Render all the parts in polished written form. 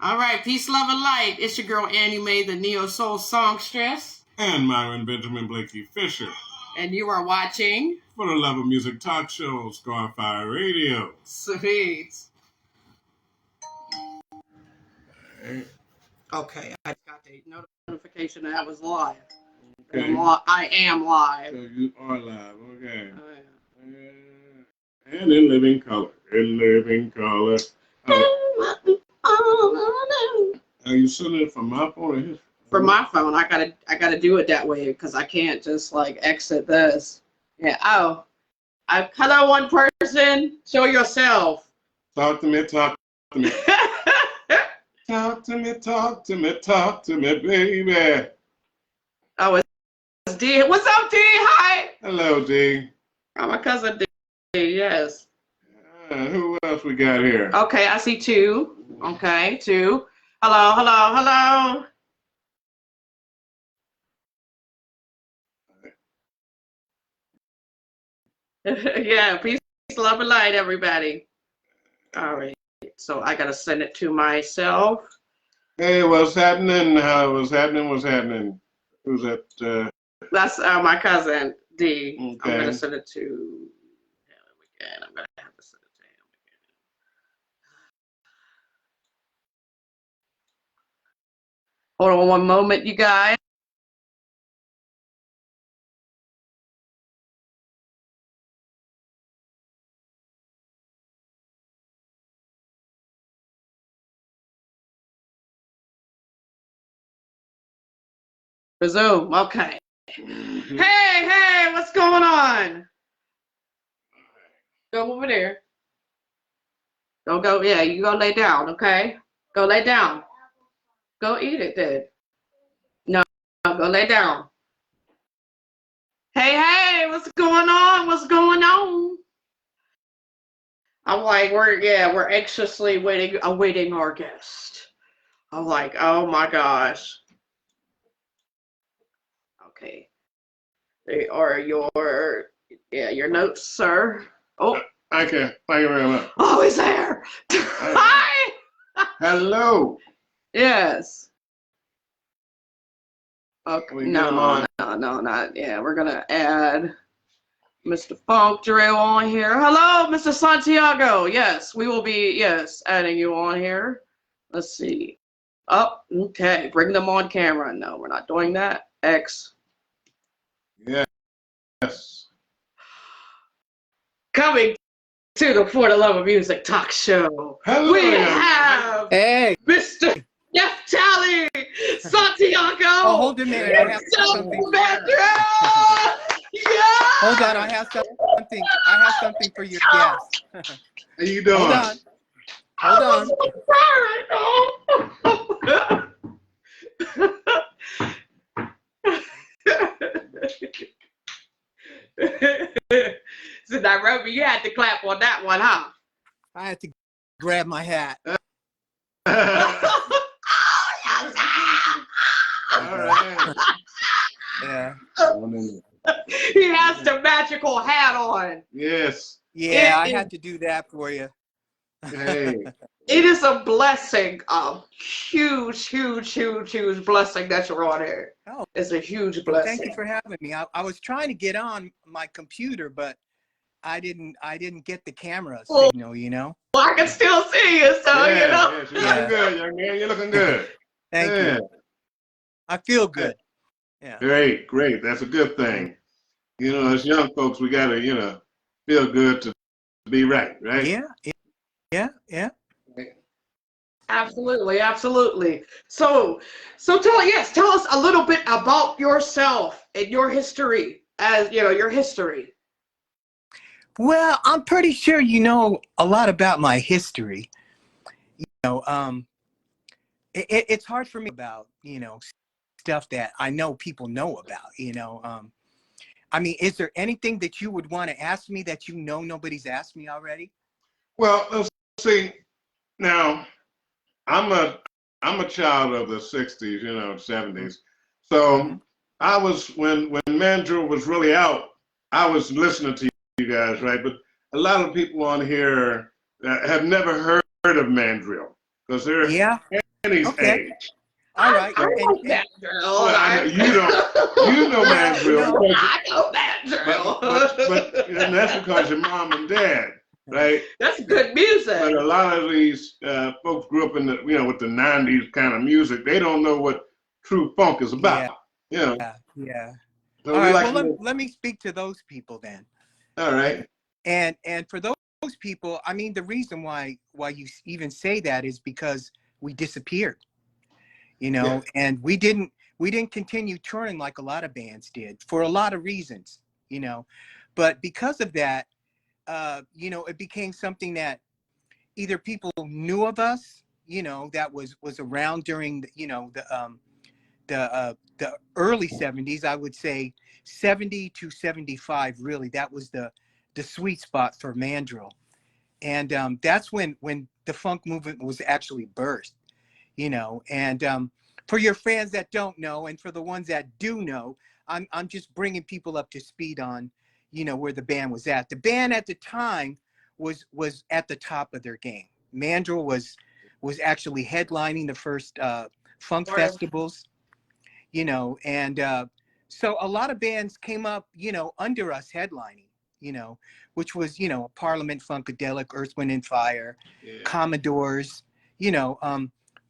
All right, peace, love, and light. It's your girl Annie Mae, the Neo Soul Songstress. And Myron Benjamin Blakey Fisher. And you are watching For the Love of Music Talk Show, Scarfire Radio. Sweet. Right. Okay, I got the notification that I was live. Okay. I am live. So you are live, okay. Oh, yeah. And in living color. In living color. Are you sending it from my phone or his? For my phone, I gotta do it that way because I can't just like exit this. Yeah. Oh, hello, one person. Show yourself. Talk to me. Talk to me. Talk to me. Talk to me. Talk to me, baby. Oh, it's D. What's up, D? Hi. Hello, D. Oh, my cousin D. Yes. Who else we got here? Okay, I see two. Okay, two. Hello, hello, hello. Yeah, peace, love, and light, everybody. All right, so I gotta send it to myself. Hey, what's happening? What's happening? What's happening? Who's that? That's my cousin D. Okay. I'm gonna send it to him again. I'm gonna have to send it to him again. Hold on one moment, you guys. Resume. Okay. Hey, what's going on? Go over there. Go. Yeah, you go lay down, okay? Go lay down. Go eat it then. No, go lay down. Hey, what's going on? What's going on? I'm like, we're anxiously awaiting our guest. I'm like, oh my gosh. Okay. They are your notes, sir. Oh. Okay, thank you very much. Oh, he's there. Hi. Hello. Yes. Okay. No, not. Yeah, we're gonna add Mr. Funkdrill on here. Hello, Mr. Santiago. Yes, we will be adding you on here. Let's see. Oh, okay. Bring them on camera. No, we're not doing that. X. Yes. Coming to the For the Love of Music talk show. Hello. We have Mr. Netftali Santiago. Oh, hold a minute. I have something. Yeah. Hold on. I have something for your guest. How you doing? Hold on. So Nairobi, you had to clap on that one, huh? I had to grab my hat. All right. Yeah. He has the magical hat on. Yes. Yeah, I had to do that for you. Hey. It is a blessing, a huge blessing that you're on here. Oh, it's a huge well, blessing. thank you for having me. I was trying to get on my computer, but I didn't get the camera signal, you know. Well, I can still see you, so Yeah, you know. yes, you're looking good, young man. You're looking good. Thank you. I feel good. Yeah. Great. That's a good thing. You know, as young folks, we gotta, feel good to be right? Yeah. Absolutely. So tell us a little bit about yourself and your history, your history. Well, I'm pretty sure you know a lot about my history. It's hard for me about, stuff that I know people know about, I mean, is there anything that you would want to ask me that nobody's asked me already? Well, let's see. Now, I'm a child of the 60s, 70s. So I was, when Mandrill was really out, I was listening to you guys, right? But a lot of people on here have never heard of Mandrill because there Okay. age. All right. I And, know that drill. Well, I know you don't. You know Mandrill. no. I know that drill. But and that's because your mom and dad, right? That's good music. But a lot of these folks grew up in the, with the '90s kind of music. They don't know what true funk is about. Yeah. Yeah. Yeah. So All we right. like. Well, let me speak to those people then. All right. And for those people, I mean, the reason why you even say that is because we disappeared, and we didn't continue touring like a lot of bands did for a lot of reasons, but because of that, it became something that either people knew of us, that was around during the early 70s. I would say 70 to 75, really, that was the sweet spot for Mandrill. And that's when the funk movement was actually birthed, and for your fans that don't know, and for the ones that do know, I'm just bringing people up to speed on, where the band was at. The band at the time was at the top of their game. Mandrill was actually headlining the first funk festivals, and so a lot of bands came up, under us headlining, which was, Parliament Funkadelic, Earth, Wind and Fire, Commodores,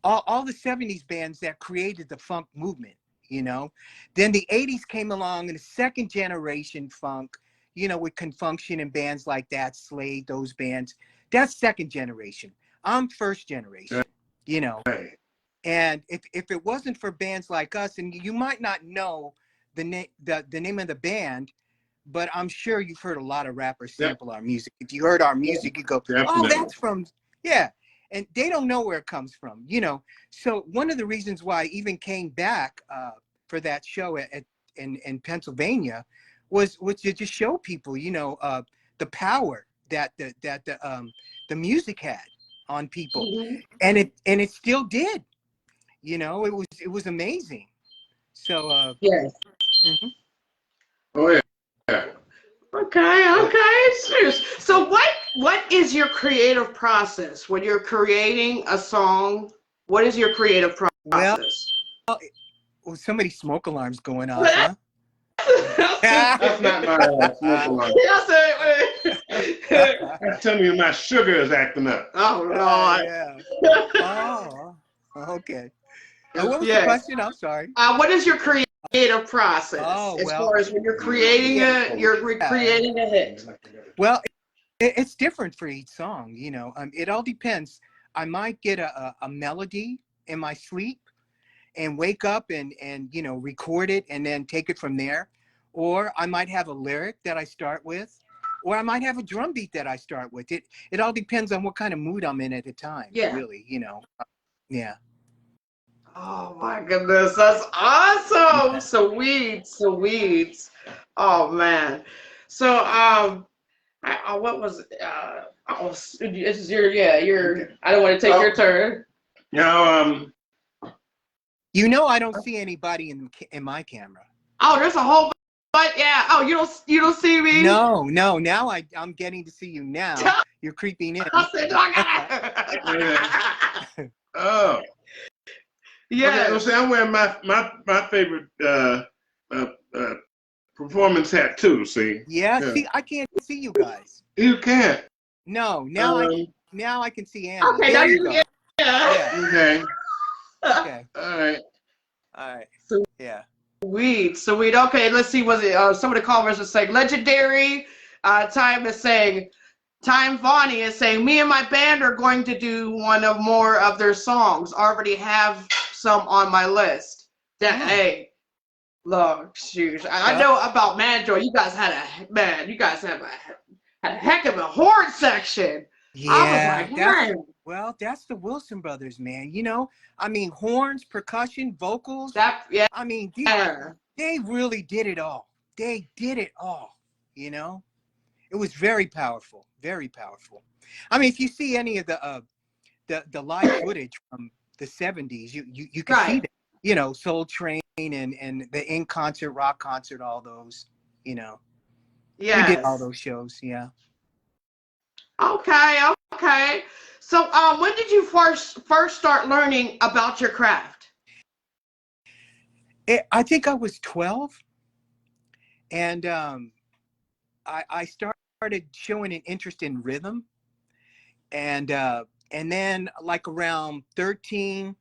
all the 70s bands that created the funk movement, Then the 80s came along, and the second generation funk, with Confunction and bands like that, Slade, those bands, that's second generation. I'm first generation, Right. And if it wasn't for bands like us, and you might not know the name of the band, but I'm sure you've heard a lot of rappers sample our music. If you heard our music, you go, Definitely. "Oh, that's from," yeah. And they don't know where it comes from, So one of the reasons why I even came back for that show in Pennsylvania was to just show people, the power that the music had on people, and it still did. It was amazing. So Yes. mhm. Oh yeah. Okay. So what is your creative process when you're creating a song? What is your creative process? Well, somebody's smoke alarms going off, huh? That's not my smoke alarm. That's telling you my sugar is acting up. Oh Lord. Yeah. Oh, okay. What was the question? I'm sorry. What is your creative process as far as when you're creating you're recreating a hit? Well, it's different for each song, it all depends. I might get a melody in my sleep and wake up and record it and then take it from there. Or I might have a lyric that I start with, or I might have a drum beat that I start with. It all depends on what kind of mood I'm in at the time, really, Yeah. Oh my goodness, that's awesome. Sweet. Oh man. So what was this is your I don't want to take your turn. Now I don't see anybody in my camera. Oh, there's a whole bunch. Yeah. Oh, you don't see me? No. Now I'm getting to see you now. You're creeping in. oh. Yeah. Okay, well, see, I'm wearing my favorite performance hat too. See. Yeah. See, I can't see you guys. You can't. No. Now I can see Anna. Okay. Now you go. Yeah. Okay. Okay. All right. Yeah. Sweet. Okay, let's see. Was it some of the callers are saying legendary? Time Vonnie is saying, me and my band are going to do one of more of their songs. Already have some on my list. Hey, look, shoot. I know about Mandrill. You guys had a heck of a horn section. Yeah. I was like, man. That's the Wilson brothers, man. I mean, horns, percussion, vocals. I mean, they really did it all. They did it all, It was very powerful, very powerful. I mean, if you see any of the live footage from the 70s, you can see that, Soul Train and the In Concert, Rock Concert, all those, We did all those shows, yeah. Okay, okay. So, when did you first start learning about your craft? I think I was 12, and I started showing an interest in rhythm, and then like around 13,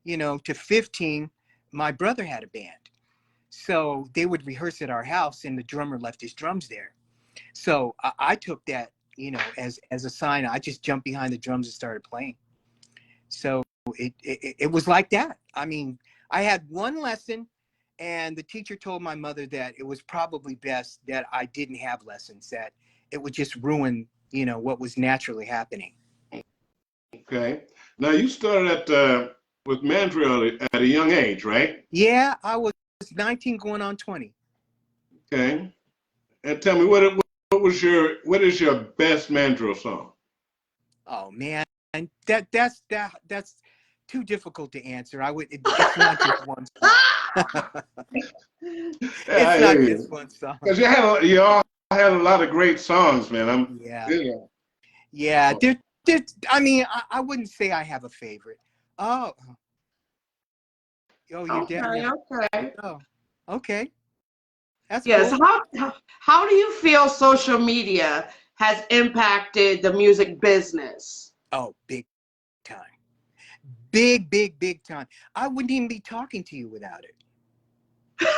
to 15, my brother had a band. So they would rehearse at our house, and the drummer left his drums there. So I took that, as a sign. I just jumped behind the drums and started playing. So it was like that. I mean, I had one lesson, and the teacher told my mother that it was probably best that I didn't have lessons, that it would just ruin, what was naturally happening. Okay. Now you started with Mandrill at a young age, right? Yeah, I was 19 going on 20. Okay. And tell me what is your best Mandrill song? Oh man, and that's too difficult to answer. It's not just one song. Yeah, It's I not hear just you. one song. Because you all had a lot of great songs, man. Yeah, You know. yeah. I mean, I wouldn't say I have a favorite. Oh, oh, your dad. Okay, okay. Oh, okay, that's Yes. cool. How do you feel social media has impacted the music business? Oh, big time, big time. I wouldn't even be talking to you without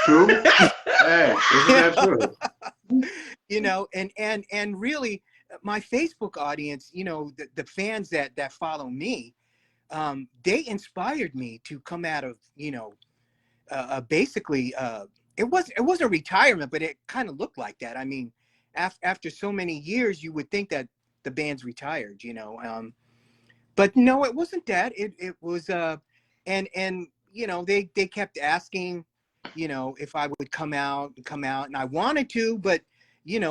True? Hey, isn't that it. true? And really, my Facebook audience, the fans that follow me, they inspired me to come out of, basically, it wasn't retirement, but it kind of looked like that. I mean, after so many years, you would think that the band's retired, but no, it wasn't that. It was, and they kept asking, if I would come out, and I wanted to, but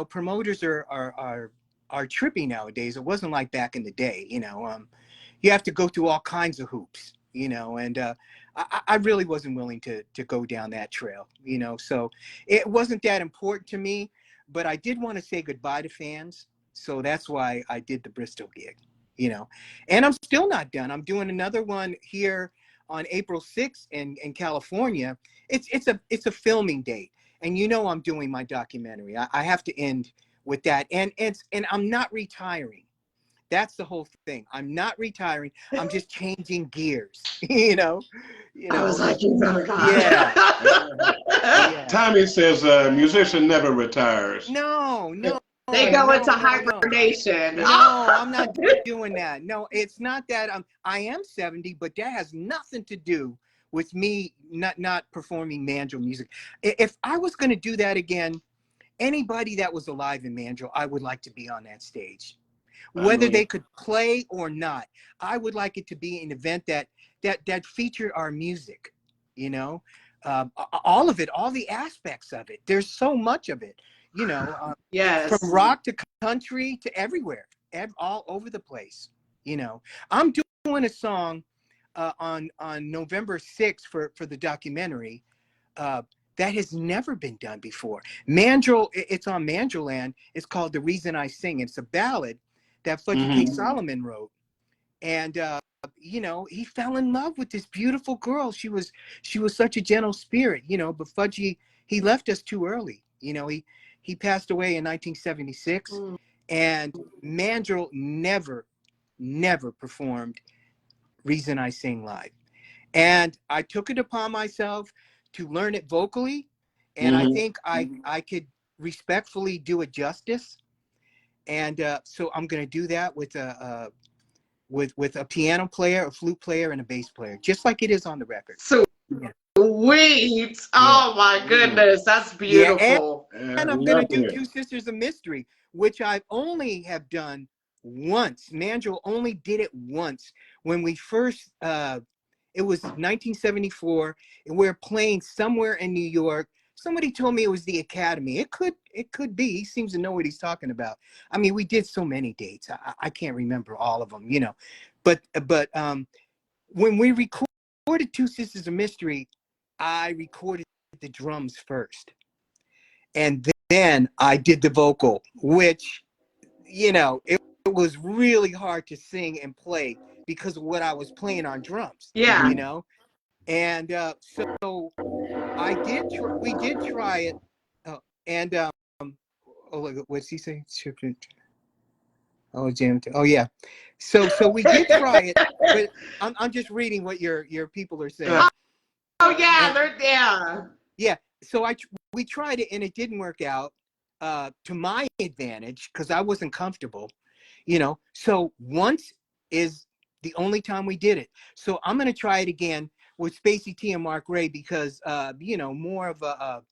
promoters are trippy nowadays. It wasn't like back in the day. You have to go through all kinds of hoops, and I really wasn't willing to go down that trail, so it wasn't that important to me, but I did want to say goodbye to fans. So that's why I did the Bristol gig, and I'm still not done. I'm doing another one here on April 6th in California. It's a filming date. And I'm doing my documentary. I have to end with that. And I'm not retiring. That's the whole thing. I'm not retiring. I'm just changing gears. you know, I was like, you better yeah, God. yeah. Tommy says a musician never retires. No, no, They no, go into no, no. hibernation. No, I'm not doing that. No, it's not that I am 70, but that has nothing to do with me not performing Mandrill music. If I was going to do that again, anybody that was alive in Mandrill, I would like to be on that stage. I know Whether you. they could play or not, I would like it to be an event that featured our music, you know, all of it, all the aspects of it. There's so much of it, from Yes. rock to country to everywhere, all over the place. I'm doing a song on November 6th for the documentary that has never been done before. Mandrill, it's on Mandrill Land. It's called "The Reason I Sing." It's a ballad that Fudgy K. Solomon wrote, and he fell in love with this beautiful girl. She was such a gentle spirit, but Fudgy, he left us too early. He passed away in 1976, and Mandrill never performed "Reason I Sing" live. And I took it upon myself to learn it vocally, and I think I could respectfully do it justice. And so I'm going to do that with a piano player, a flute player, and a bass player, just like it is on the record. Yeah. Sweet. Yeah. Oh my goodness, that's Yeah, beautiful. and I'm going to Love to do hear. Two Sisters of Mystery, which I only have done once. Mandrill only did it once when we first it was 1974, and we're playing somewhere in New York. Somebody told me it was the Academy. It could be. He seems to know what he's talking about. I mean, we did so many dates. I can't remember all of them, But when we recorded Two Sisters of Mystery, I recorded the drums first, and then I did the vocal, which it was really hard to sing and play because of what I was playing on drums, Yeah. you know? And so we did try it. And oh, what's he saying? Oh, Jim. Oh, yeah. So we did try it, but I'm just reading what your people are saying. Oh yeah, And, they're yeah. yeah. So we tried it and it didn't work out to my advantage because I wasn't comfortable, you know. So once is the only time we did it. So I'm gonna try it again with Spacey T and Mark Ray because you know, more of a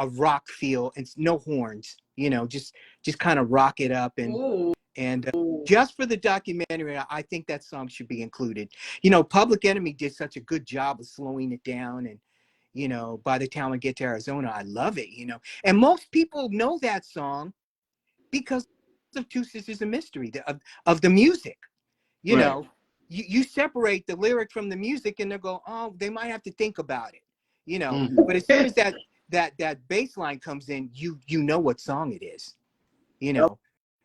rock feel and no horns, you know, just kind of rock it up and just for the documentary, I think that song should be included. You know, Public Enemy did such a good job of slowing it down, and you know, by the time I get to Arizona, I love it. You know, and most people know that song because of Two Sisters of Mystery, of the music. You Right. know, you separate the lyric from the music, and they go, oh, they might have to think about it. You know, but as soon as that bass line comes in, you know what song it is. You know.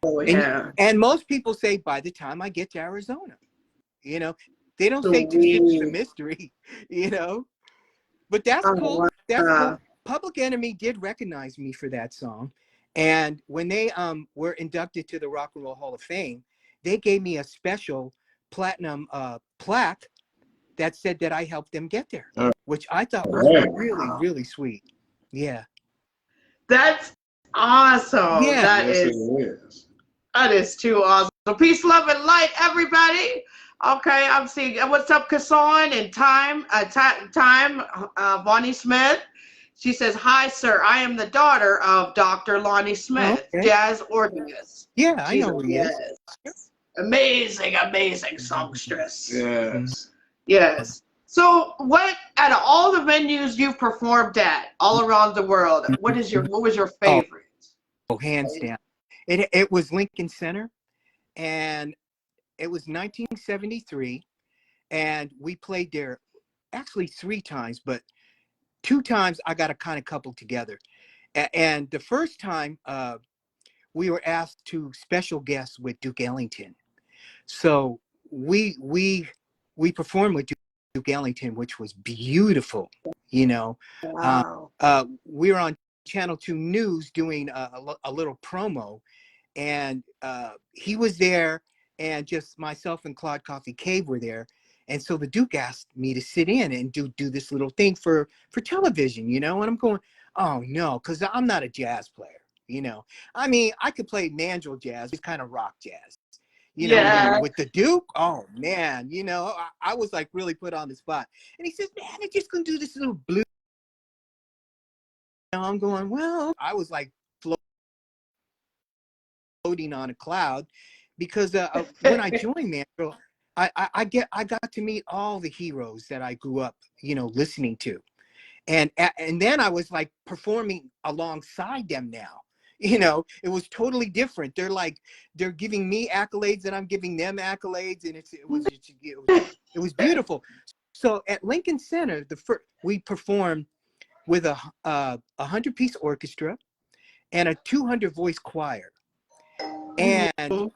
Oh yeah. And most people say by the time I get to Arizona, you know, they don't say Two Sisters of Sweet. Mystery, you know, but that's Oh cool. That's cool. wow. Public Enemy did recognize me for that song. And when they were inducted to the Rock and Roll Hall of Fame, they gave me a special platinum plaque that said that I helped them get there, which I thought was really, really sweet. Yeah. That's awesome. Yeah. Yes, it is. That is too awesome. Peace, love, and light, everybody. Okay, I'm seeing what's up, Kasson and Time, Bonnie Smith. She says, "Hi, sir. I am the daughter of Dr. Lonnie Smith, Okay. jazz organist." Yeah, I She's know who he is. Amazing, amazing songstress. Yes. Yes. So, what out of all the venues you've performed at all around the world, what was your favorite? Oh, hands down. It was Lincoln Center, and it was 1973, and we played there actually 3 times, but 2 times I got a kind of coupled together. And the first time we were asked to special guest with Duke Ellington. So we performed with Duke Ellington, which was beautiful, you know. Wow. We were on Channel 2 News doing a little promo, and he was there, and just myself and Claude Coffee Cave were there. And so the Duke asked me to sit in and do this little thing for television, you know. And I'm going, oh no, because I'm not a jazz player, you know. I mean, I could play mandrill jazz, it's kind of rock jazz, you know. Yeah. But with the Duke, oh man, you know, I was like really put on the spot. And he says, man, they're just gonna do this little blues. You know, I'm going, well, I was like floating on a cloud, because when I joined Mandrill, I got to meet all the heroes that I grew up, you know, listening to, and then I was like performing alongside them now. You know, it was totally different. They're giving me accolades and I'm giving them accolades, and it was beautiful. So at Lincoln Center, we performed with a 100-piece orchestra and a 200-voice choir. And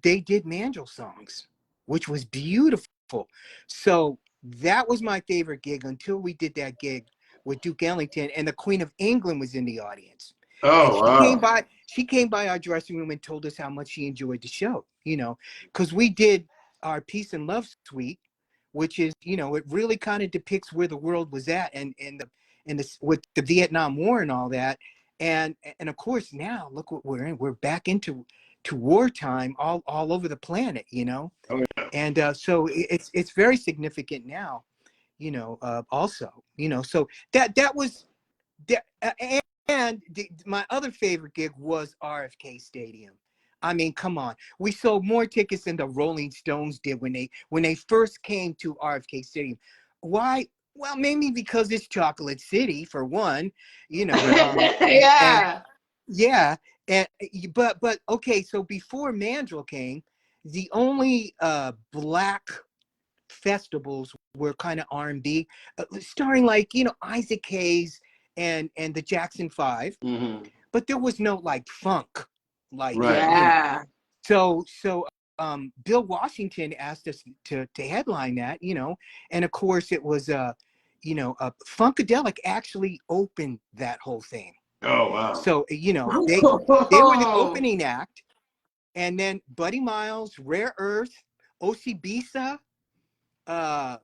they did mandrill songs, which was beautiful. So that was my favorite gig until we did that gig with Duke Ellington, and the Queen of England was in the audience. Oh, And wow. she came by our dressing room and told us how much she enjoyed the show, you know, because we did our Peace and Love Suite, which is, you know, it really kind of depicts where the world was at, and with the Vietnam War and all that. And of course now look what we're in. We're back into wartime all over the planet, you know. Oh, yeah. And so it's very significant now, you know. Also, you know, so that was that. And my other favorite gig was RFK Stadium. I mean, come on. We sold more tickets than the Rolling Stones did when they first came to RFK Stadium. Why? Well, mainly because it's Chocolate City, for one, you know. And Yeah. yeah, and but okay. So before Mandrill came, the only black festivals were kind of R&B, starring like, you know, Isaac Hayes and the Jackson 5, Mm-hmm. but there was no like funk, Like, Right. you know, Yeah. so Bill Washington asked us to headline that, you know, and of course it was you know, Funkadelic actually opened that whole thing. Oh, wow. So, you know, they were the opening act, and then Buddy Miles, Rare Earth, OC Bisa, uh,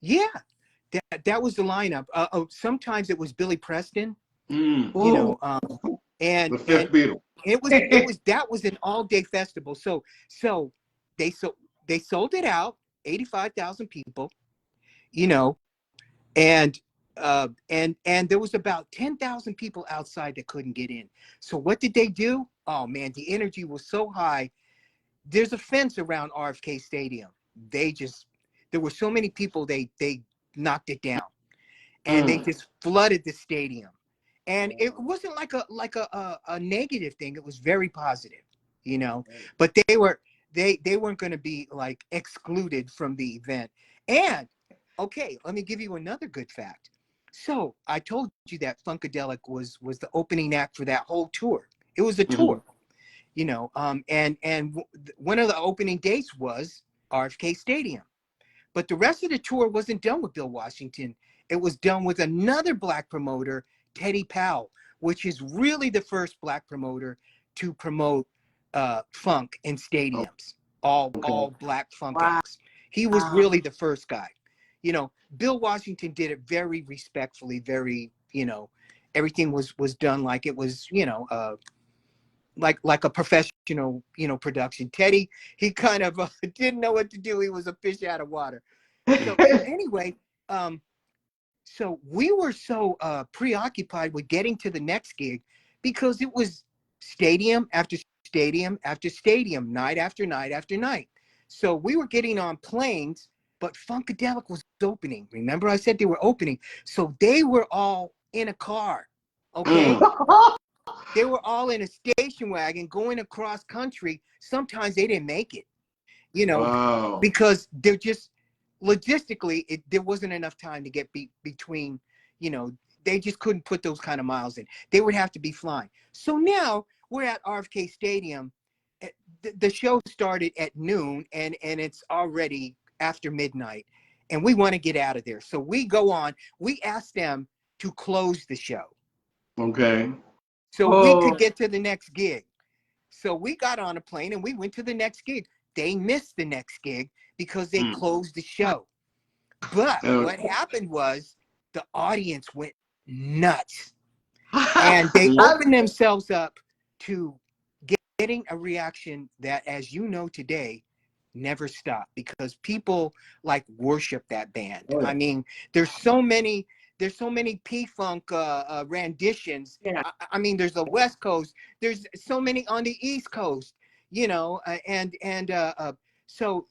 yeah, that was the lineup. Oh, sometimes it was Billy Preston, Mm. you know, The and fifth Beatle. it was that was an all-day festival. So they so they sold it out, 85,000 people, you know, and and there was about 10,000 people outside that couldn't get in. So what did they do? Oh man, the energy was so high. There's a fence around RFK Stadium. There were so many people, they knocked it down, and they just flooded the stadium. And it wasn't like a negative thing. It was very positive, you know. But they weren't going to be like excluded from the event. And okay, let me give you another good fact. So I told you that Funkadelic was the opening act for that whole tour. It was a tour, you know. And one of the opening dates was RFK Stadium. But the rest of the tour wasn't done with Bill Washington. It was done with another black promoter, Teddy Powell, which is really the first black promoter to promote funk in stadiums, all black funk Wow. acts. He was really the first guy. You know, Bill Washington did it very respectfully, very, you know, everything was done like it was, you know, like a professional, you know, production. Teddy, he kind of didn't know what to do. He was a fish out of water. So anyway, so we were so preoccupied with getting to the next gig because it was stadium after stadium after stadium, night after night after night. So we were getting on planes, but Funkadelic was opening. Remember, I said they were opening. So they were all in a car. Okay. They were all in a station wagon going across country. Sometimes they didn't make it, you know, Wow. because they're just logistically, there wasn't enough time to get between, you know, they just couldn't put those kind of miles in. They would have to be flying. So now we're at RFK Stadium. The show started at noon, and it's already after midnight, and we want to get out of there. So we go on. We ask them to close the show Okay. so we could get to the next gig. So we got on a plane and we went to the next gig. They missed the next gig because they closed the show. But what happened was the audience went nuts. And they opened themselves up to getting a reaction that, as you know today, never stopped, because people like worship that band. I mean, there's so many P-Funk renditions. Yeah. I mean, there's the West Coast, there's so many on the East Coast, you know, so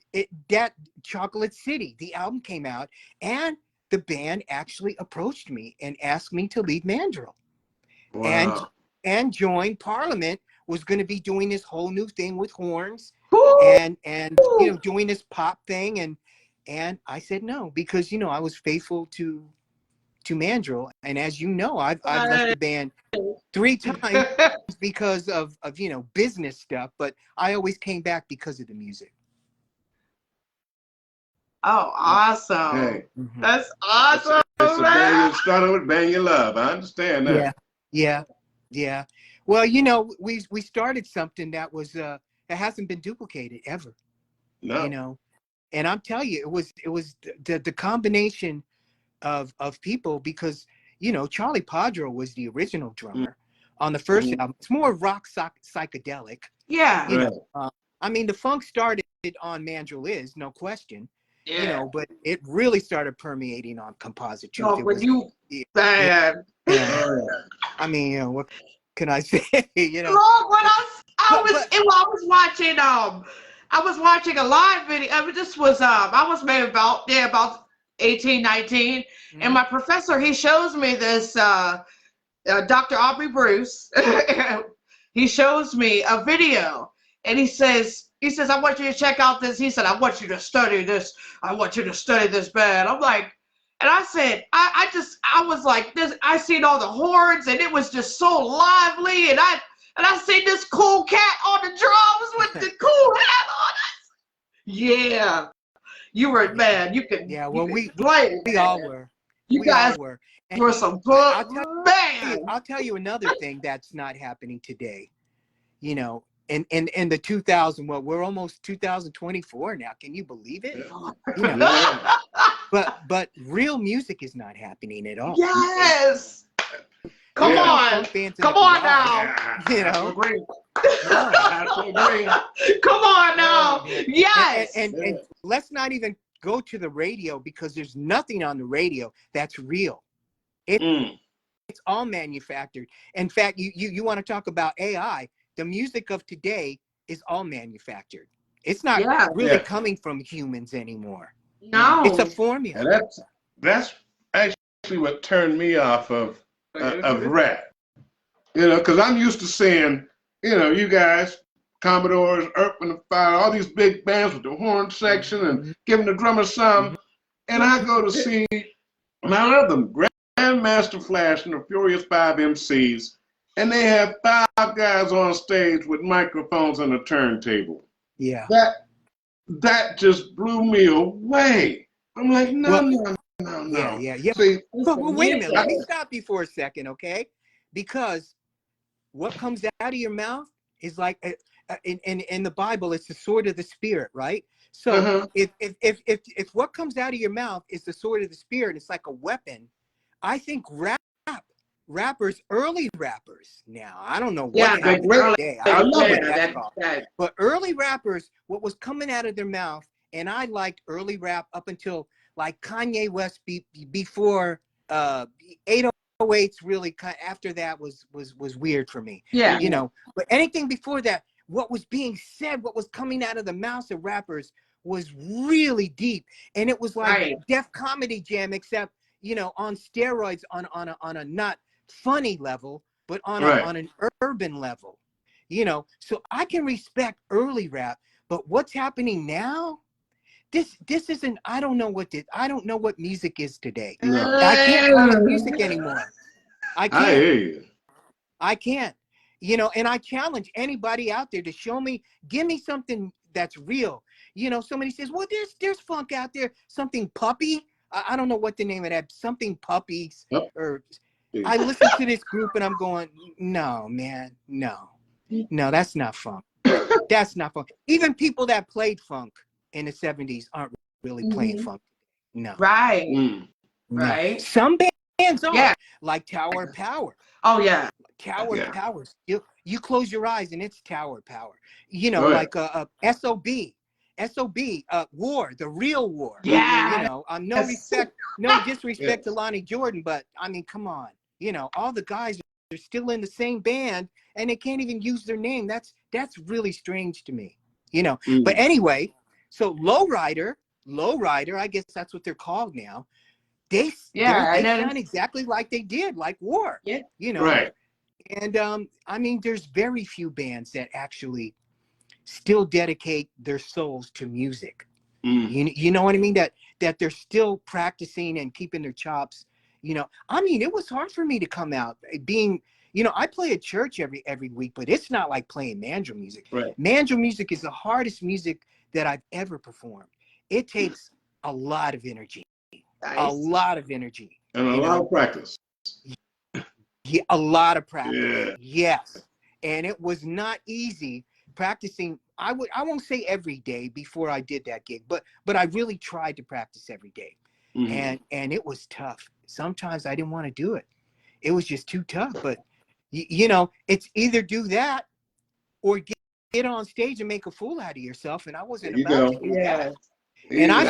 that Chocolate City, the album came out, and the band actually approached me and asked me to lead Mandrill. Wow. And join Parliament was going to be doing this whole new thing with horns and you know, doing this pop thing, and I said no, because, you know, I was faithful to Mandrill, and as you know, I've left the band 3 times because of you know, business stuff, but I always came back because of the music. Oh, awesome. Hey, That's awesome. it's a band you started with, band you love. I understand that. Yeah. Well, you know, we started something that was that hasn't been duplicated ever. No. You know, and I'm telling you, it was the combination of people, because, you know, Charlie Padro was the original drummer on the first album. It's more rock psychedelic. Yeah. You know, I mean, the funk started on Mandrill is, no question. Yeah. You know, but it really started permeating on Composite Truth. No, but you bad. I mean, you know, what can I say? You know, When I was watching a live video. I mean, this was I was maybe about 18, 19, and my professor, he shows me this Dr. Aubrey Bruce. He shows me a video, and he says, I want you to check out this. He said, I want you to study this. I want you to study this band. I'm like, and I said, I was like this. I seen all the horns, and it was just so lively, and and I see this cool cat on the drums with the cool hat on. Yeah, you were, man. You could, Yeah, you well, could play, we man. all were. You We all guys were. And were some I'll good, tell man. I'll tell you another thing that's not happening today. You know, in the 2000, well, we're almost 2024 now. Can you believe it? You know, Yeah. but real music is not happening at all. Yes. Come Yeah. on. Funk bands in Come the on garage, now. you I know. agree. No. I agree. Come on now. Yeah. Yes. And let's not even go to the radio, because there's nothing on the radio that's real. Mm. It's all manufactured. In fact, you want to talk about AI, the music of today is all manufactured. It's not Yeah. really Yeah. coming from humans anymore. No. It's a formula. And that's actually what turned me off of rap. You know, because I'm used to seeing, you know, you guys, Commodores, Earth and the Fire, all these big bands with the horn section and giving the drummer some. And I go to see none of them, Grandmaster Flash and the Furious Five MCs, and they have 5 guys on stage with microphones and a turntable. Yeah. That just blew me away. I'm like, no. Yeah. See, But wait a minute. Let me stop you for a second, okay? Because what comes out of your mouth is like in the Bible, it's the sword of the spirit, right? So if what comes out of your mouth is the sword of the spirit, it's like a weapon. I think rappers, early rappers. Now I don't know what happened today. I don't know what that's called. But early rappers, what was coming out of their mouth, and I liked early rap up until like Kanye West before 808's really after that was weird for me. Yeah. You know, but anything before that, what was being said, what was coming out of the mouths of rappers was really deep. And it was like Def Comedy Jam, except, you know, on steroids, on a not funny level, but on an urban level. You know, so I can respect early rap, but what's happening now? This isn't. I don't know what music is today. No. I can't call it music anymore. I can't. I hear you. I can't. You know, and I challenge anybody out there to show me, give me something that's real. You know, somebody says, well, there's funk out there, something puppy. I don't know what the name of that, something puppies. Or I listen to this group and I'm going, no, man, no, that's not funk. That's not funk. Even people that played funk in the 70s aren't really playing funk. No. Right. Mm. No. Right. Some bands are, like Tower of Power. Oh yeah. Tower Power. You close your eyes and it's Tower Power. You know, like SOB, War, the real War. Yeah. You know, no disrespect to Lonnie Jordan, but I mean, come on. You know, all the guys are still in the same band and they can't even use their name. That's really strange to me. You know, but anyway, so Lowrider, I guess that's what they're called now. They sound exactly like they did, like War. Yeah. You know. And I mean, there's very few bands that actually still dedicate their souls to music. You know what I mean? That they're still practicing and keeping their chops. You know, I mean, it was hard for me to come out being, you know, I play at church every week, but it's not like playing Mandrill music. Mandrill music is the hardest music that I've ever performed. It takes a lot of energy, a lot of energy, and a lot of practice. Yeah, a lot of practice. Yes. And it was not easy practicing. I won't say every day before I did that gig, but I really tried to practice every day. And it was tough. Sometimes I didn't want to do it. It was just too tough. But you know, it's either do that or get on stage and make a fool out of yourself. And I wasn't about to do that. And I'm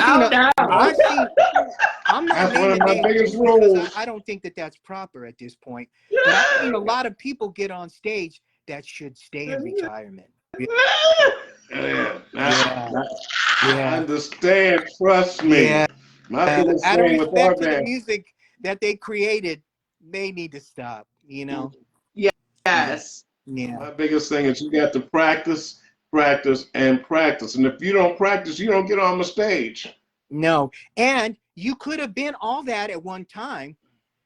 not naming names because I don't think that's proper at this point. But I've seen a lot of people get on stage that should stay in retirement. I understand. Trust me. Out of respect for the music that they created, they need to stop. You know. Yes. Yeah. My biggest thing is you got to practice. And if you don't practice, you don't get on the stage. No. And you could have been all that at one time,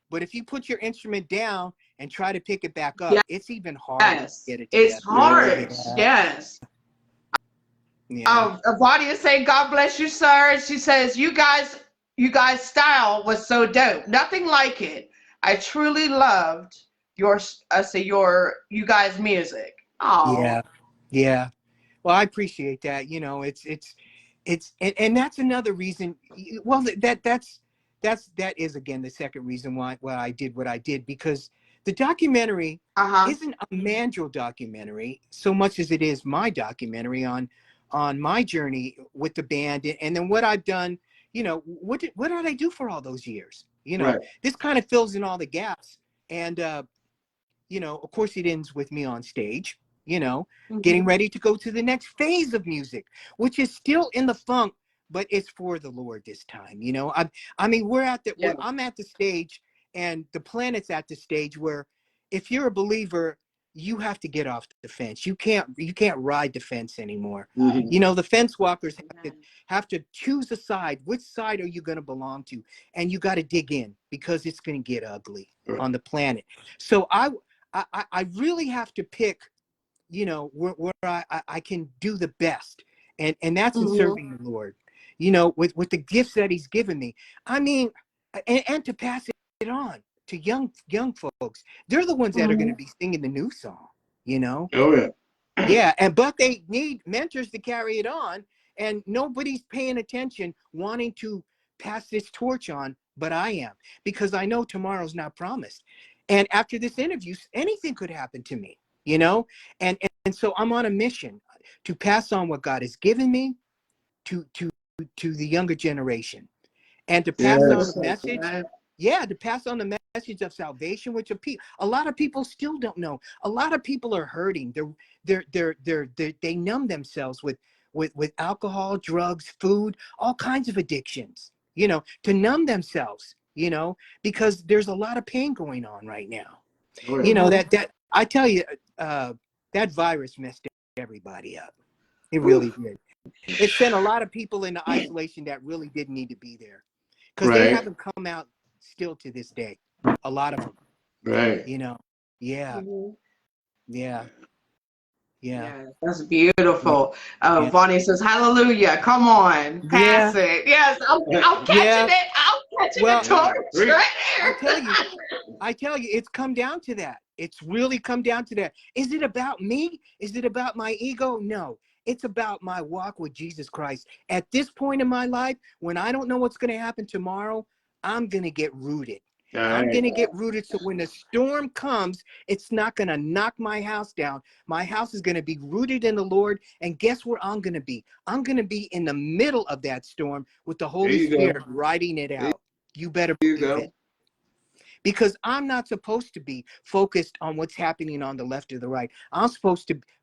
but if you put your instrument down and try to pick it back up, Yes. it's even harder to get it It's together. hard. Yeah. Yes. Yeah. Vaughn is saying, God bless you, sir. She says, you guys' style was so dope. Nothing like it. I truly loved you guys' music. Oh. Yeah. Yeah. Well, I appreciate that. You know, and that's another reason. Well, that is again the second reason why I did what I did, because the documentary Uh-huh. isn't a Mandrill documentary so much as it is my documentary on my journey with the band, and then what I've done. You know, what did I do for all those years? You know, Right. this kind of fills in all the gaps, and you know, of course, it ends with me on stage, you know, getting ready to go to the next phase of music, which is still in the funk, but it's for the Lord this time. You know, I mean, I'm at the stage, and the planet's at the stage where, if you're a believer, you have to get off the fence. You can't ride the fence anymore. Mm-hmm. You know, the fence walkers have to choose a side. Which side are you going to belong to? And you got to dig in, because it's going to get ugly on the planet. So I really have to pick, you know, where I can do the best. And that's in serving the Lord, you know, with the gifts that he's given me. I mean, and to pass it on to young folks. They're the ones that are going to be singing the new song, you know? Oh, yeah. Yeah. But they need mentors to carry it on, and nobody's paying attention, wanting to pass this torch on, but I am, because I know tomorrow's not promised. And after this interview, anything could happen to me, you know? And so I'm on a mission to pass on what God has given me to the younger generation, and to pass on Yes. the message. Yeah, to pass on the message of salvation, which a lot of people still don't know. A lot of people are hurting. They numb themselves with alcohol, drugs, food, all kinds of addictions, you know, to numb themselves, you know, because there's a lot of pain going on right now. Oh, yeah. You know, that I tell you, that virus messed everybody up. It really did. It sent a lot of people into isolation that really didn't need to be there, because they Right. haven't come out still to this day. A lot of them, Right. you know. Yeah, yeah, yeah, Yeah, that's beautiful. yeah, Vonnie says, "Hallelujah! Come on, pass yeah, it." Yes, I'm catching yeah. it. I'm catching the Well, torch right I here. tell you, it's come down to that. It's really come down to that. Is it about me? Is it about my ego? No. It's about my walk with Jesus Christ. At this point in my life, when I don't know what's going to happen tomorrow, I'm going to get rooted. I'm going to get rooted, so when the storm comes, it's not going to knock my house down. My house is going to be rooted in the Lord. And guess where I'm going to be? I'm going to be in the middle of that storm with the Holy Spirit riding it out. You better believe it. Because I'm not supposed to be focused on what's happening on the left or the right.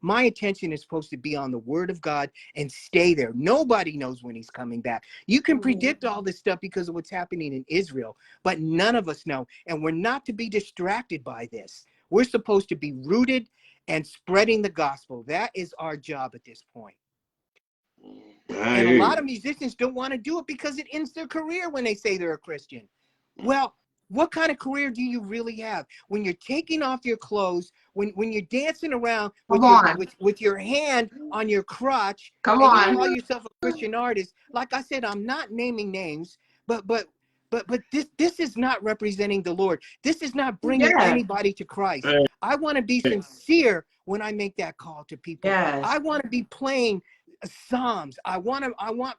My attention is supposed to be on the word of God and stay there. Nobody knows when he's coming back. You can predict all this stuff because of what's happening in Israel, but none of us know. And we're not to be distracted by this. We're supposed to be rooted and spreading the gospel. That is our job at this point. And a lot of musicians don't want to do it because it ends their career when they say they're a Christian. Well, what kind of career do you really have when you're taking off your clothes, when you're dancing around with your hand on your crotch, Come and you on. call yourself a Christian artist? Like I said, I'm not naming names, but this is not representing the Lord. This is not bringing anybody to Christ. I want to be sincere when I make that call to people. Yes. I want to be playing Psalms. I want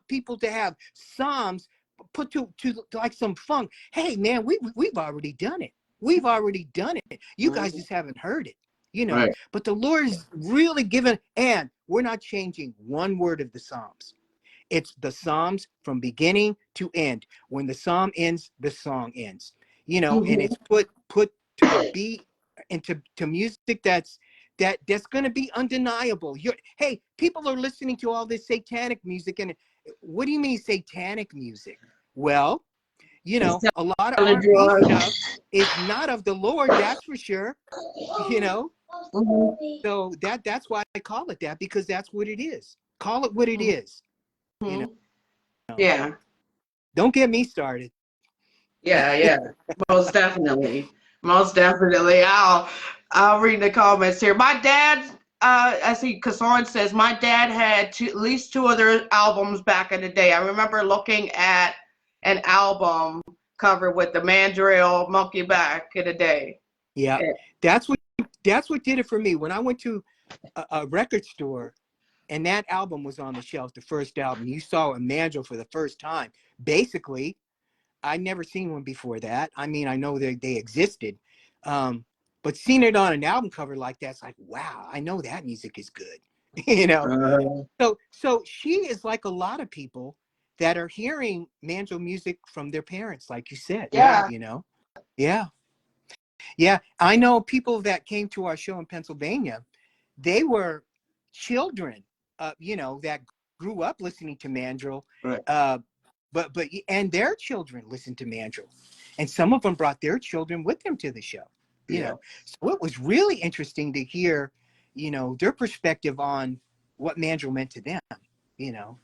people to have Psalms put to like some funk. Hey man, we've already done it. We've already done it. You guys just haven't heard it, you know. Right. But the Lord is really given, and we're not changing one word of the Psalms. It's the Psalms from beginning to end. When the Psalm ends, the song ends. You know, and it's put to a beat and to music that's going to be undeniable. Hey, people are listening to all this satanic music, and what do you mean satanic music? Well, you know, a lot of R&B stuff is not of the Lord, that's for sure. You know, so that's why I call it that, because that's what it is. Call it what it is. You know. Yeah. Don't get me started. Yeah, most definitely. Most definitely. I'll read the comments here. My dad, I see Kassan says, my dad had at least two other albums back in the day. I remember looking at an album cover with the Mandrill monkey back in the day. Yeah, Yeah. that's what did it for me. When I went to a record store and that album was on the shelf, the first album, you saw a Mandrill for the first time. Basically, I'd never seen one before that. I mean, I know they existed, but seeing it on an album cover like that's like, wow, I know that music is good, you know. So she is like a lot of people that are hearing Mandrill music from their parents, like you said. Yeah. You know, yeah. Yeah, I know people that came to our show in Pennsylvania. They were children, you know, that grew up listening to Mandrill, Right. but and their children listened to Mandrill, and some of them brought their children with them to the show. You know, so it was really interesting to hear, you know, their perspective on what Mandrill meant to them. You know.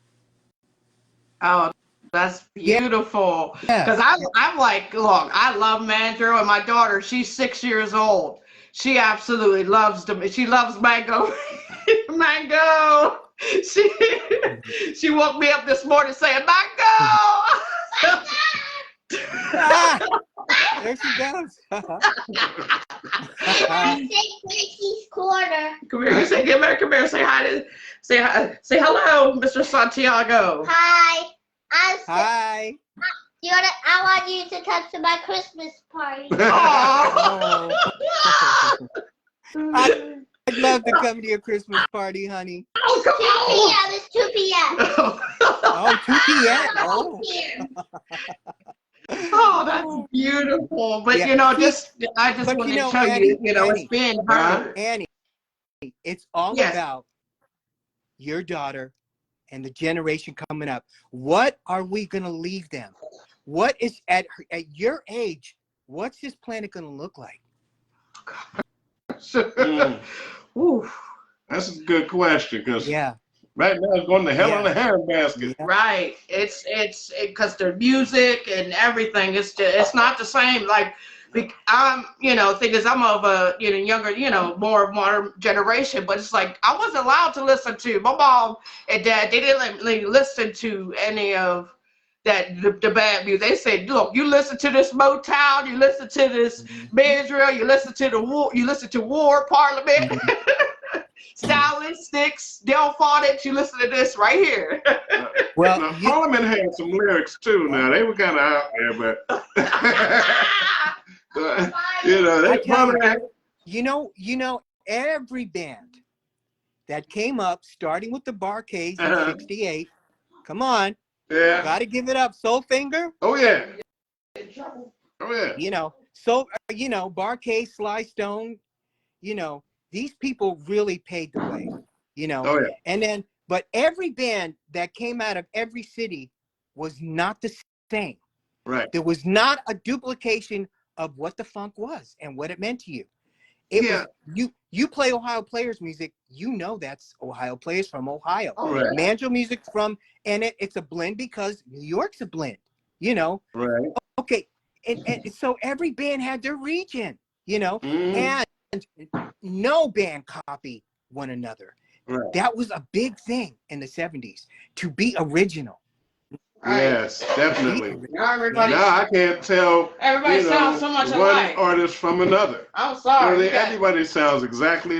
Oh, that's beautiful. Yeah. Because I'm like, look, I love Mandrill, and my daughter, she's 6 years old. She absolutely loves them. She loves mango. Mango. She woke me up this morning saying, mango. There she goes. Gracie's corner. Come here, come here, say hi say hello, Mr. Santiago. Hi. Hi. I want you to come to my Christmas party. Oh. I'd love to come to your Christmas party, honey. Oh, come 2 p.m. It's 2 p.m. Oh, 2 p.m. Oh. Oh, that's beautiful. But you know, I just want to tell Annie, you, you know, it's being heard. Annie, it's all about your daughter and the generation coming up. What are we going to leave them? What is at your age? What's this planet going to look like? That's a good question, because right now it's going to hell in a handbasket. Yeah. Right. It's because the music and everything. It's not the same. Like, you know, thing is, I'm of a younger, more modern generation. But it's like I wasn't allowed to listen to my mom and dad. They didn't let me listen to any of that the bad music. They said, look, you listen to this Motown, you listen to this Mandrill, you listen to the War, you listen to War Parliament, Stylistics, Delphonics, you listen to this right here. Well, now, Parliament had some lyrics too. Now they were kind of out there, but they probably. You know, every band that came up, starting with the Barcades in '68. Come on. Yeah. Gotta give it up. Soulfinger. Oh yeah. Oh yeah. You know, Barcade, Sly Stone, these people really paved the way, Oh yeah. And then, but every band that came out of every city was not the same. Right. There was not a duplication of what the funk was and what it meant to you. It was you play Ohio Players music, that's Ohio Players from Ohio. Right. Mandrill music from, and it's a blend because New York's a blend, Right. Okay. And so every band had their region, and no band copied one another. Right. That was a big thing in the 70s, to be original. Yes, definitely. Now I can't tell. Everybody sounds so much alike. One artist from another. I'm sorry. Everybody sounds exactly,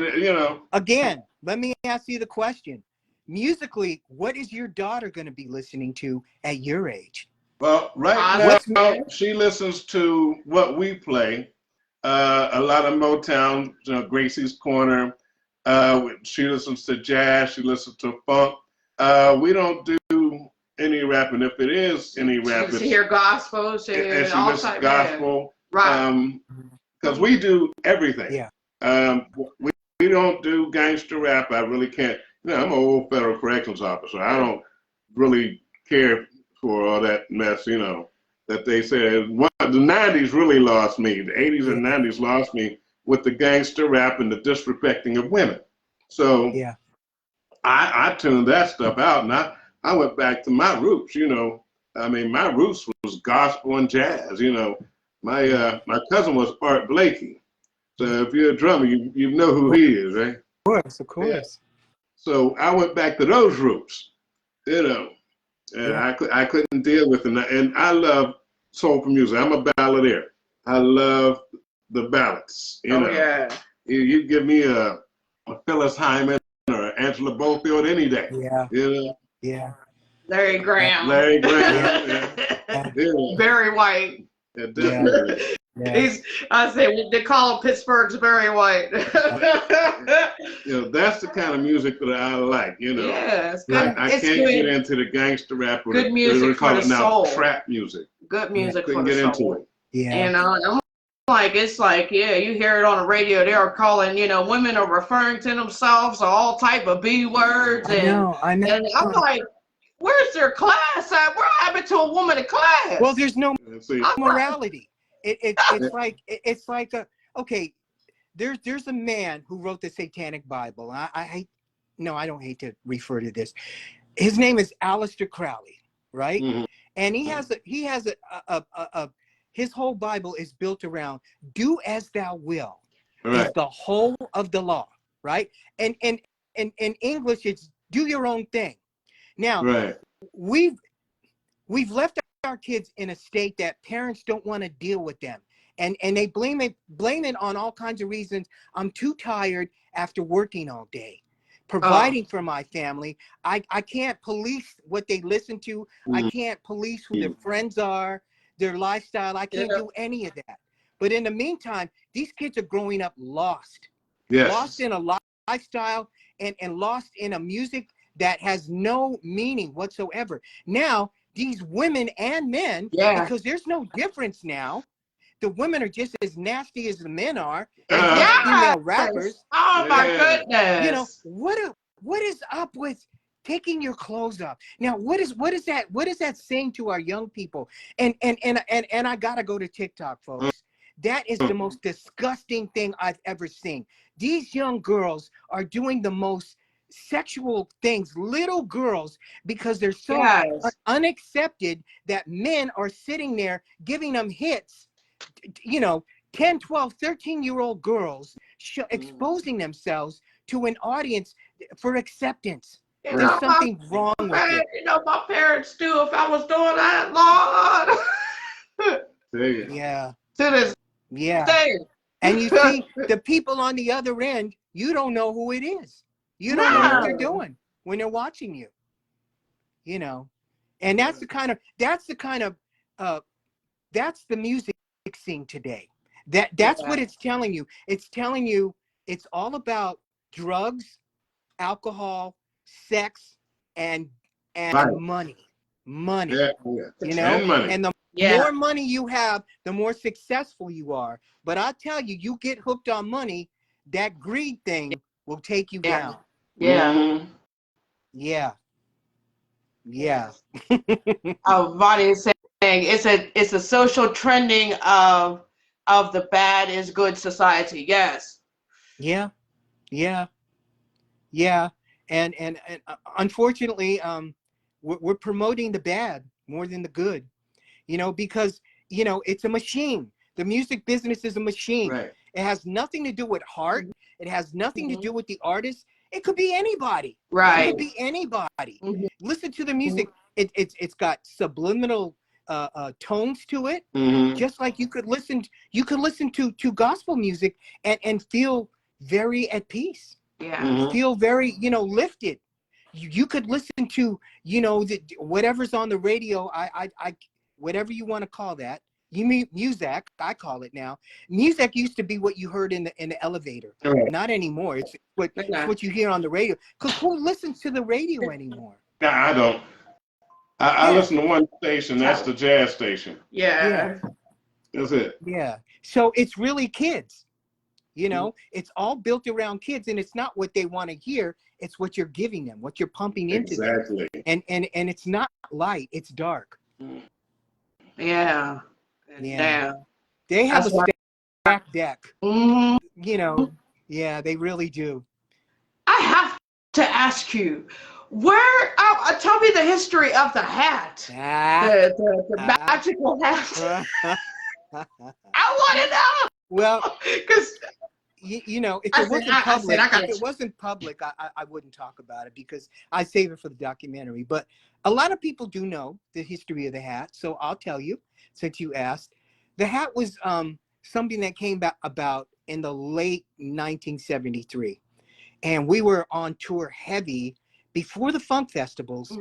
Again, let me ask you the question. Musically, what is your daughter going to be listening to at your age? Well, right now, she listens to what we play. A lot of Motown, Gracie's Corner. She listens to jazz. She listens to funk. We don't do any rapping. If it is any rapping, she hear gospel. She listens to gospel. Right. Because we do everything. Yeah. We don't do gangster rap. I really can't. I'm an old federal corrections officer. I don't really care for all that mess, that they said. The 90s really lost me. The 80s and 90s lost me with the gangster rap and the disrespecting of women. So I tuned that stuff out, and I went back to my roots, my roots was gospel and jazz, my cousin was Art Blakey. So if you're a drummer, you know who he is, right? Of course, of course. Yeah. So I went back to those roots, you know. Yeah. I couldn't deal with it, and I love soulful music. I'm a balladeer. I love the ballads. You know, yeah. you give me a Phyllis Hyman or Angela Bofield any day. Yeah. You know, Yeah. Larry Graham. Larry Graham, Yeah. Barry White. yeah, definitely. Yeah. I say they call him Pittsburgh's Barry White. You know, that's the kind of music that I like. You know, yeah, it's good. I it's can't good. get into the gangster rap or Good music for the soul. Trap music. Good music Couldn't for the get soul. into it. Yeah. And I'm like, it's like, yeah, you hear it on the radio. They are calling, women are referring to themselves all type of B words. I know. And I'm like, where's their class at? What happened to a woman in class? Well, there's no See, morality. It's like okay. There's a man who wrote the Satanic Bible. I don't hate to refer to this. His name is Aleister Crowley, right? Mm-hmm. And he has his whole Bible is built around do as thou will. right. Is the whole of the law, right? And in English, it's do your own thing. Now, Right. we've left our kids in a state that parents don't want to deal with them. And they blame it on all kinds of reasons. I'm too tired after working all day, providing for my family. I can't police what they listen to. I can't police who their friends are, their lifestyle. I can't do any of that. But in the meantime, these kids are growing up lost. Yes. Lost in a lifestyle and lost in a music that has no meaning whatsoever. Now, these women and men, because there's no difference now. The women are just as nasty as the men are. And female rappers. Oh my goodness! You know what is up with taking your clothes off? Now, what is that saying to our young people? And I gotta go to TikTok, folks. That is the most disgusting thing I've ever seen. These young girls are doing the most sexual things, little girls, because they're so unaccepted that men are sitting there giving them hits. 10, 12, 13-year-old girls exposing themselves to an audience for acceptance. There's something wrong with it. My parents do if I was doing that, Lord. Yeah. To this day. And you see, the people on the other end, you don't know who it is. You don't know what they're doing when they're watching you. And that's the music scene today. That's what it's telling you. It's telling you it's all about drugs, alcohol, sex, and money. Yeah. And money. And the Yeah. more money you have, the more successful you are. But I tell you, you get hooked on money, that greed thing will take you down. Yeah. Mm-hmm. Yeah. Yeah. Vani is saying it's a social trending of the bad is good society. Yes. Yeah. Yeah. Yeah. And unfortunately, we're promoting the bad more than the good, because, it's a machine. The music business is a machine. Right. It has nothing to do with heart. It has nothing to do with the artist. It could be anybody. Right. It could be anybody. Listen to the music. It's got subliminal tones to it. Just like you could listen to gospel music and feel very at peace. Yeah. Feel very, lifted. You could listen to, whatever's on the radio. I whatever you want to call that. You mean music? I call it now. Music used to be what you heard in the elevator. Right. Not anymore. It's what you hear on the radio. Because who listens to the radio anymore? No, I don't. I listen to one station. That's the jazz station. Yeah. That's it. Yeah. So it's really kids. It's all built around kids, and it's not what they want to hear. It's what you're giving them, what you're pumping into them. Exactly. And it's not light. It's dark. Yeah. Yeah. They have a stacked deck. Yeah, they really do. I have to ask you, tell me the history of the hat. The magical hat. want to know. Well, Because you know, if I it said, wasn't I public, said, I got if it wasn't public, I wouldn't talk about it because I save it for the documentary. But a lot of people do know the history of the hat, so I'll tell you since you asked. The hat was something that came about in the late 1973, and we were on tour heavy before the funk festivals.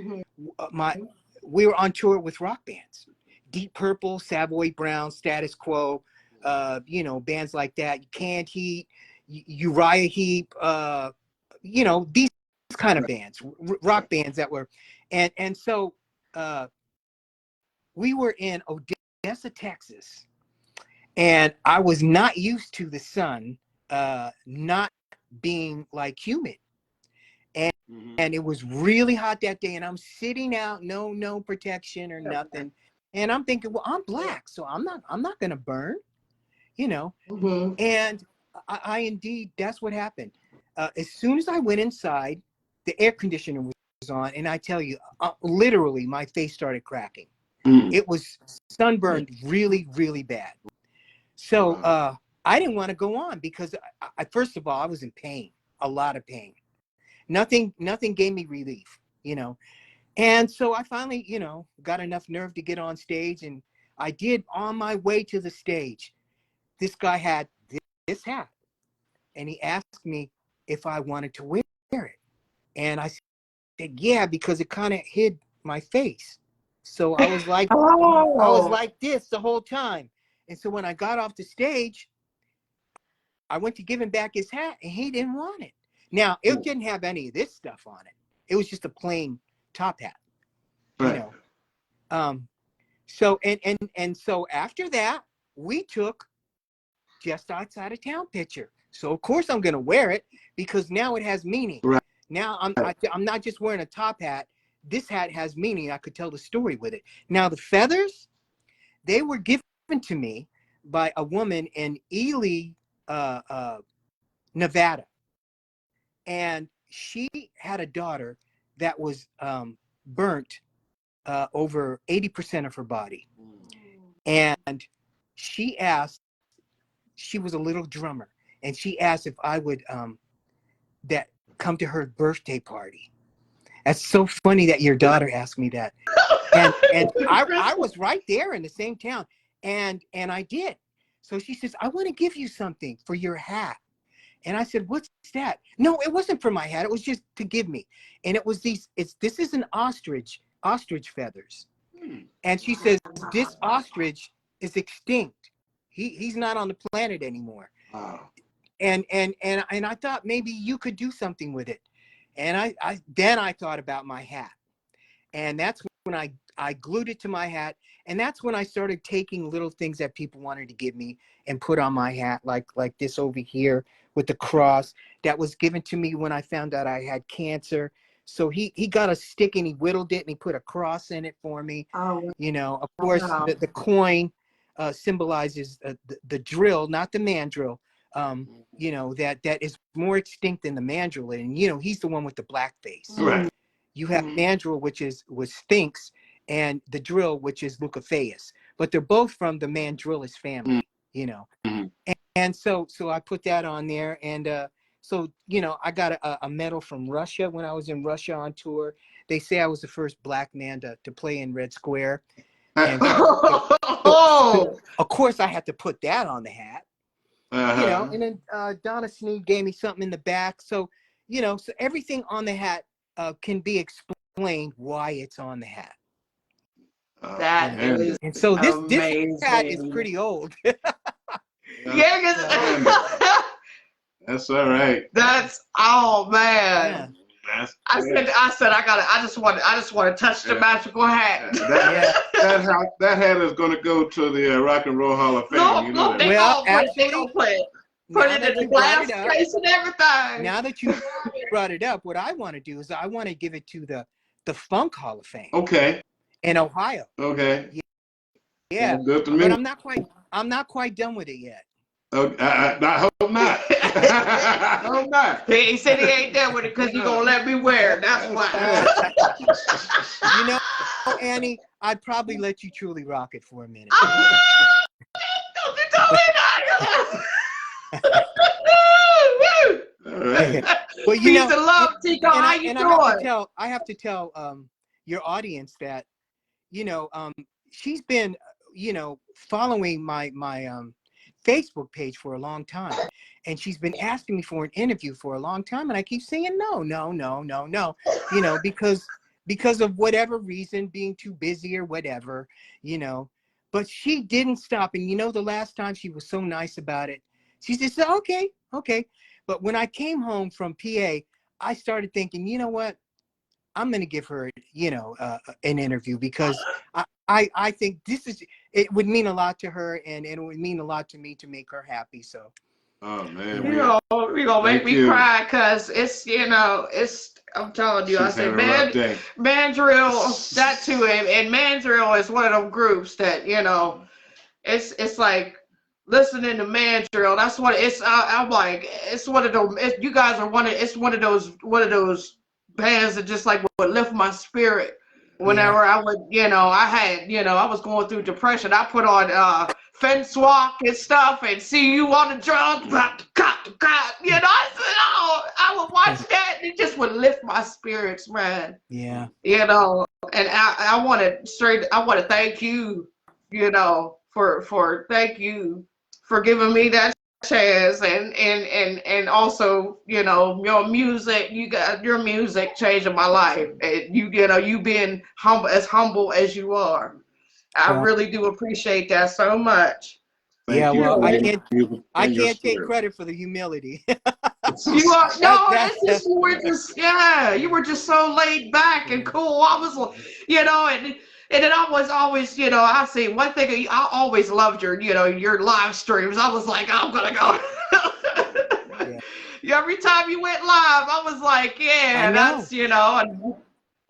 We were on tour with rock bands, Deep Purple, Savoy Brown, Status Quo, you know, bands like that, Canned Heat, Uriah Heep, you know, these kind of bands, rock bands that were, and so we were in Odessa, Texas, and I was not used to the sun not being like humid. And it was really hot that day, and I'm sitting out, no protection or nothing, and I'm thinking, well, I'm black, so I'm not gonna burn, you know. And I indeed, that's what happened. As soon as I went inside, the air conditioner was on, and I tell you, literally, my face started cracking. It was sunburned really, really bad. So I didn't want to go on because first of all, I was in pain, a lot of pain. Nothing gave me relief, you know. And so I finally, you know, got enough nerve to get on stage, and I did. On my way to the stage, this guy had this hat, and he asked me if I wanted to wear it. And I said, yeah, because it kind of hid my face. So I was like, I was like this the whole time. And so when I got off the stage, I went to give him back his hat, and he didn't want it. Now, it didn't have any of this stuff on it. It was just a plain top hat, you know. So and so after that, we took just outside of town picture. So of course I'm gonna wear it because now it has meaning. Now I'm not just wearing a top hat. This hat has meaning. I could tell the story with it. Now the feathers, they were given to me by a woman in Ely, Nevada. And she had a daughter that was burnt over 80% of her body. And she asked, she was a little drummer, and she asked if I would come to her birthday party. That's so funny that your daughter asked me that. And I was right there in the same town, and I did. So she says, I want to give you something for your hat. And I said, what's that? No, it wasn't for my hat. It was just to give me. And it was this is an ostrich feathers. And she says, this ostrich is extinct. He's not on the planet anymore. Wow. And I thought maybe you could do something with it. And then I thought about my hat. And that's when I glued it to my hat. And that's when I started taking little things that people wanted to give me and put on my hat, like this over here with the cross that was given to me when I found out I had cancer. So he got a stick and he whittled it and he put a cross in it for me. You know, of course, the coin symbolizes the drill, not the mandrill. You know, that is more extinct than the mandrill. And, you know, he's the one with the black face. Right. You have Mandrill, was Sphinx, and the drill, which is Leucophæus. But they're both from the Mandrillis family, you know. And so I put that on there. And so, you know, I got a medal from Russia when I was in Russia on tour. They say I was the first black man to play in Red Square. And so, of course, I had to put that on the hat. You know, and then Donna Sneed gave me something in the back. So, you know, so everything on the hat can be explained why it's on the hat. That is and so this hat is pretty old. Yeah, that's all right. That's man. Yeah. I said I just want to touch the magical hat. That hat is going to go to the Rock and Roll Hall of Fame. No, you know they gonna put it. Put it in the glass case and everything. Now that you brought it up, what I want to do is I want to give it to the Funk Hall of Fame. Okay. In Ohio. Okay. Yeah. Good to me. But I'm not quite done with it yet. Okay. I hope not. I hope not. He said he ain't done with it because he's gonna let me wear it. That's why. You know, Annie, I'd probably let you truly rock it for a minute. Well, you Peace know, and love, Tico. How you doing? I have to tell your audience that, she's been, following my Facebook page for a long time, and she's been asking me for an interview for a long time, and I keep saying no, because of whatever reason, being too busy or whatever, but she didn't stop. And the last time she was so nice about it, she just said, okay. But when I came home from PA, I started thinking, you know what? I'm going to give her, an interview, because I think it would mean a lot to her, and it would mean a lot to me to make her happy. So. Oh man, You're gonna make me cry, because I'm telling you, I said, Mandrill, that too, and Mandrill is one of them groups that, it's like listening to Mandrill. That's what it's. I'm like, it's one of those. You guys are it's one of those bands that just like would lift my spirit. Whenever I would, I was going through depression. I put on fence walk and stuff, and see you on the drums. I said, oh, I would watch that, and it just would lift my spirits, man. Yeah. And I want to thank you, thank you for giving me that chance, and also, your music, your music changing my life. And you've been humble as you are. I really do appreciate that so much. Yeah, well, I can't take credit for the humility. You are it's just you were just so laid back and cool. I was, and then I was always, I see one thing. I always loved your live streams. I was like, I'm gonna go. Every time you went live, I was like, yeah, that's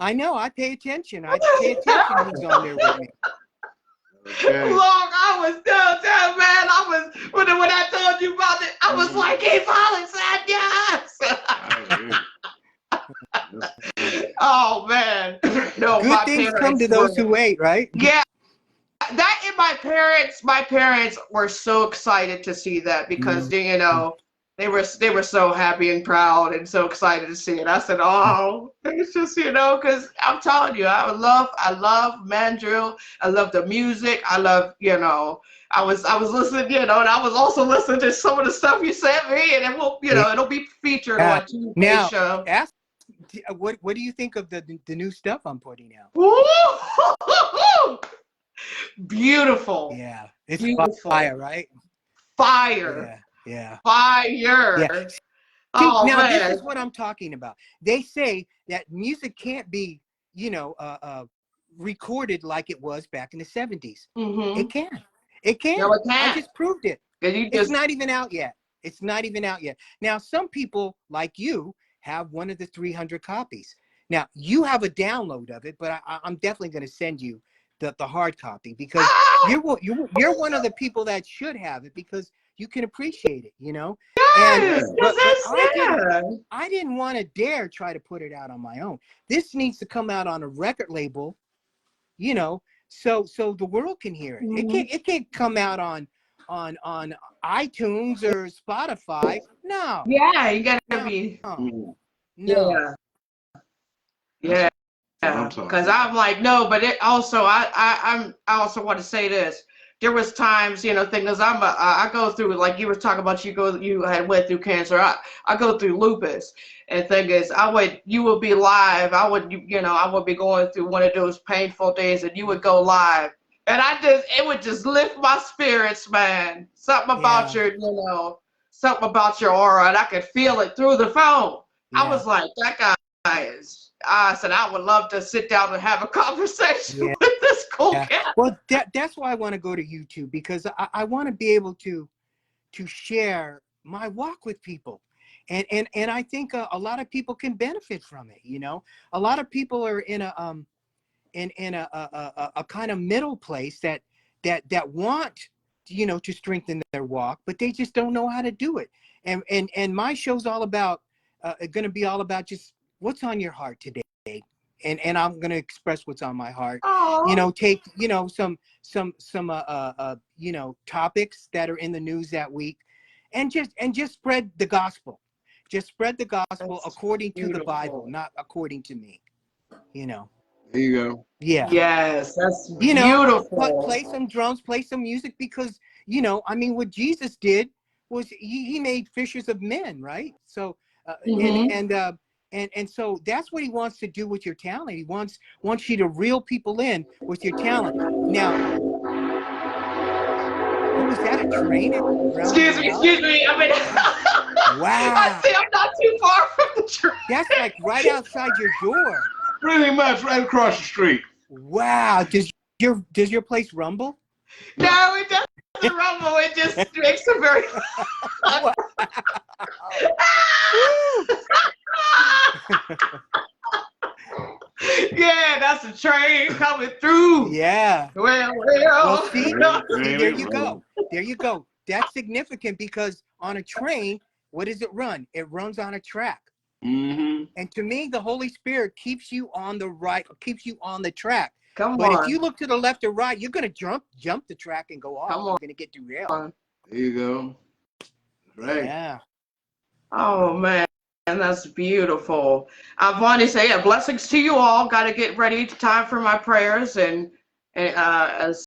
I know. I pay attention. I pay attention who's on there with me. Okay. Long, I was downtown, man. I was when I told you about it, I was like, he finally said yes. Oh man, no. Good things come to those who wait, right? Yeah, that and my parents were so excited to see that, because they were so happy and proud and so excited to see it. I said, oh, it's just, because I'm telling you, I love Mandrill. I love the music. I love, I was listening, and I was also listening to some of the stuff you sent me, and it will, it'll be featured on Tuesday show. Ask, what do you think of the new stuff I'm putting out? Beautiful. Yeah, it's beautiful. Fire, right? Fire. Yeah. Fire. Yeah. Oh, now man. This is what I'm talking about. They say that music can't be, recorded like it was back in the 70s. Mm-hmm. It can. It can. No, it can't. I just proved it. It's not even out yet. It's not even out yet. Now, some people like you have one of the 300 copies. Now, you have a download of it, but I'm definitely going to send you the hard copy, because you're one of the people that should have it, because you can appreciate it, Yes, but I didn't want to dare try to put it out on my own. This needs to come out on a record label, so the world can hear it. Mm-hmm. It can't come out on iTunes or Spotify. No. Yeah, you gotta be. No. Yeah. Because I'm like, no, but it also, I also want to say this. There was times, things I go through, like you were talking about, you had went through cancer. I go through lupus, and thing is, you would be live. I would be going through one of those painful days, and you would go live, and it would just lift my spirits, man. Something about something about your aura, and I could feel it through the phone. Yeah. I was like, that guy is. I said, I would love to sit down and have a conversation with this cool cat. Well, that's why I want to go to YouTube, because I want to be able to share my walk with people. And I think a lot of people can benefit from it. A lot of people are in a kind of middle place that want, to strengthen their walk, but they just don't know how to do it. And my show's all about, going to be all about just what's on your heart today. and I'm gonna express what's on my heart. Oh. You know, take, you know, some you know, topics that are in the news that week, and just spread the gospel. Just spread the gospel That's according to the beautiful. Bible, not according to me. You know. There you go. Yeah. Yes, that's You know, beautiful. play some drums, play some music, because, you know, I mean, what Jesus did was he made fishers of men, right? So and so that's what he wants to do with your talent. He wants you to reel people in with your talent. Now, oh, is that a train around your house? Excuse me. I mean, Wow. I see. I'm not too far from the train. That's like right outside your door. Pretty much right across the street. Wow. Does your place rumble? No, it doesn't rumble. It just makes a very. Yeah, that's a train coming through. Yeah. Well. See, there you go. There you go. That's significant, because on a train, what does it run? It runs on a track. Mm-hmm. And to me, the Holy Spirit keeps you on the track. Come But on. if you look to the left or right, you're gonna jump the track and go off. Come on. You're gonna get derailed. There you go. Right. Yeah. Oh man, that's beautiful. I want to say, blessings to you all. Got to get ready. Time for my prayers, and as